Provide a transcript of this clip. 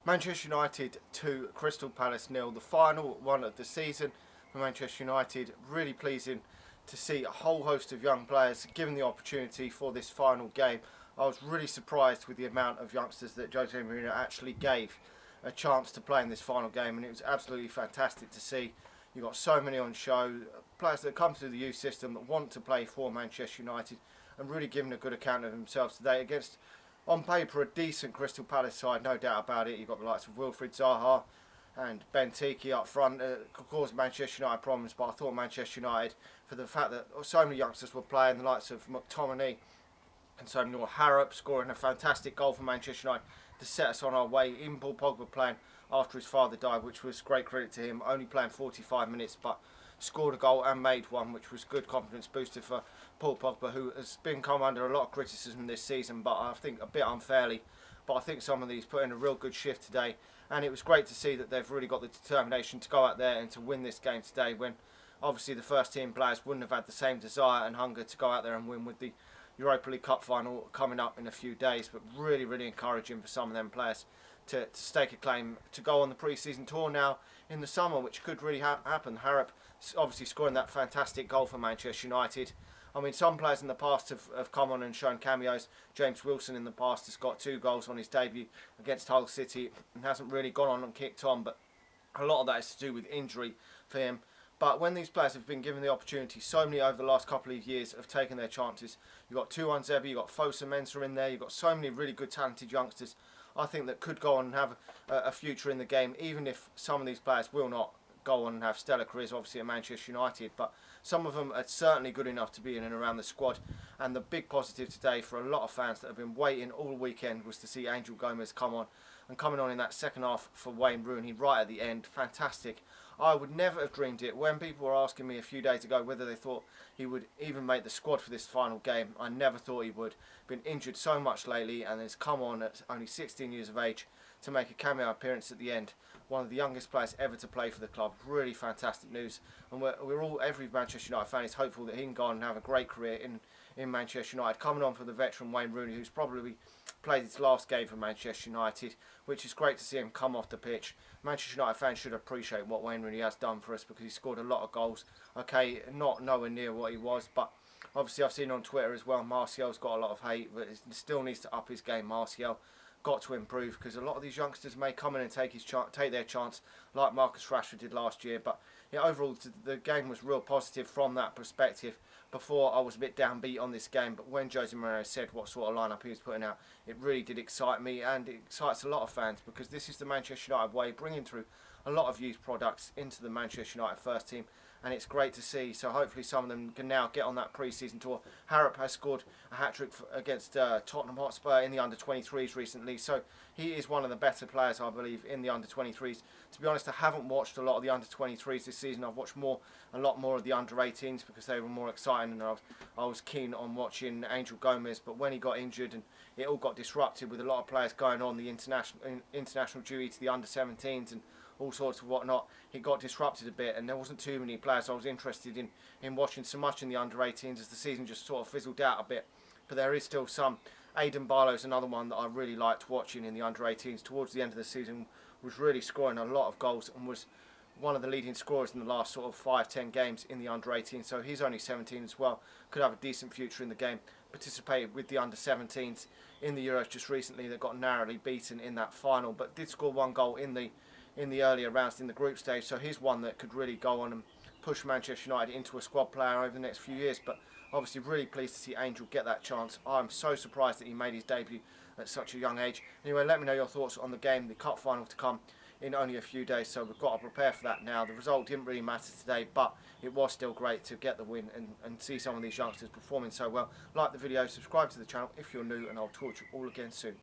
Manchester United 2, Crystal Palace 0, the final one of the season for Manchester United. Really pleasing to see a whole host of young players given the opportunity for this final game. I was really surprised with the amount of youngsters that Jose Mourinho actually gave a chance to play in this final game, and it was absolutely fantastic to see. You got so many on show, players that come through the youth system that want to play for Manchester United and really giving a good account of themselves today against, on paper, a decent Crystal Palace side, no doubt about it. You've got the likes of Wilfried Zaha and Benteke up front, caused Manchester United problems, but I thought Manchester United, for the fact that so many youngsters were playing, the likes of McTominay and so many more, Harrop scoring a fantastic goal for Manchester United to set us on our way. Even Paul Pogba playing after his father died, which was great credit to him, only playing 45 minutes, but scored a goal and made one, which was good confidence booster for Paul Pogba, who has come under a lot of criticism this season, but I think a bit unfairly. But I think some of these put in a real good shift today, and it was great to see that they've really got the determination to go out there and to win this game today, when obviously the first team players wouldn't have had the same desire and hunger to go out there and win, with the Europa League Cup final coming up in a few days. But really encouraging for some of them players to stake a claim to go on the pre-season tour now in the summer, which could really happen. Harrop obviously scoring that fantastic goal for Manchester United. I mean, some players in the past have come on and shown cameos. James Wilson in the past has got 2 goals on his debut against Hull City and hasn't really gone on and kicked on, but a lot of that is to do with injury for him. But when these players have been given the opportunity, so many over the last couple of years have taken their chances. You've got Tuan Zebi, you've got Fosa Mensah in there, you've got so many really good talented youngsters, I think, that could go on and have a future in the game, even if some of these players will not go on and have stellar careers, obviously, at Manchester United. But some of them are certainly good enough to be in and around the squad. And the big positive today for a lot of fans that have been waiting all weekend was to see Angel Gomes come on, and coming on in that second half for Wayne Rooney right at the end. Fantastic. I would never have dreamed it. When people were asking me a few days ago whether they thought he would even make the squad for this final game, I never thought he would. Been injured so much lately and has come on at only 16 years of age to make a cameo appearance at the end. One of the youngest players ever to play for the club. Really fantastic news. And every Manchester United fan is hopeful that he can go on and have a great career in Manchester United. Coming on for the veteran Wayne Rooney, who's probably played his last game for Manchester United, which is great to see him come off the pitch. Manchester United fans should appreciate what Wayne Rooney has done for us, because he scored a lot of goals. Okay, not nowhere near what he was, but obviously I've seen on Twitter as well, Martial's got a lot of hate, but he still needs to up his game. Martial got to improve, because a lot of these youngsters may come in and take their chance, like Marcus Rashford did last year. But yeah, overall the game was real positive from that perspective. Before, I was a bit downbeat on this game, but when Jose Mourinho said what sort of lineup he was putting out, it really did excite me, and it excites a lot of fans, because this is the Manchester United way, bringing through a lot of youth products into the Manchester United first team, and it's great to see. So hopefully some of them can now get on that pre-season tour. Harrop has scored a hat-trick against Tottenham Hotspur in the under-23s recently, so he is one of the better players, I believe, in the under-23s. To be honest, I haven't watched a lot of the under-23s this season. I've watched a lot more of the under-18s, because they were more exciting, and I was keen on watching Angel Gomes. But when he got injured and it all got disrupted with a lot of players going on the international duty to the under-17s and all sorts of whatnot, it got disrupted a bit, and there wasn't too many players I was interested in watching so much in the under-18s, as the season just sort of fizzled out a bit. But there is still some. Aiden Barlow is another one that I really liked watching in the under-18s. Towards the end of the season, was really scoring a lot of goals and was one of the leading scorers in the last sort of 5-10 games in the under-18. So he's only 17 as well, could have a decent future in the game. Participated with the under-17s in the Euros just recently, that got narrowly beaten in that final, but did score 1 goal in the earlier rounds in the group stage. So he's one that could really go on and push Manchester United into a squad player over the next few years. But obviously really pleased to see Angel get that chance. I'm so surprised that he made his debut at such a young age. Anyway, let me know your thoughts on the game, the cup final to come in only a few days, so we've got to prepare for that now. The result didn't really matter today, but it was still great to get the win and see some of these youngsters performing so well. Like the video, subscribe to the channel if you're new, and I'll talk to you all again soon.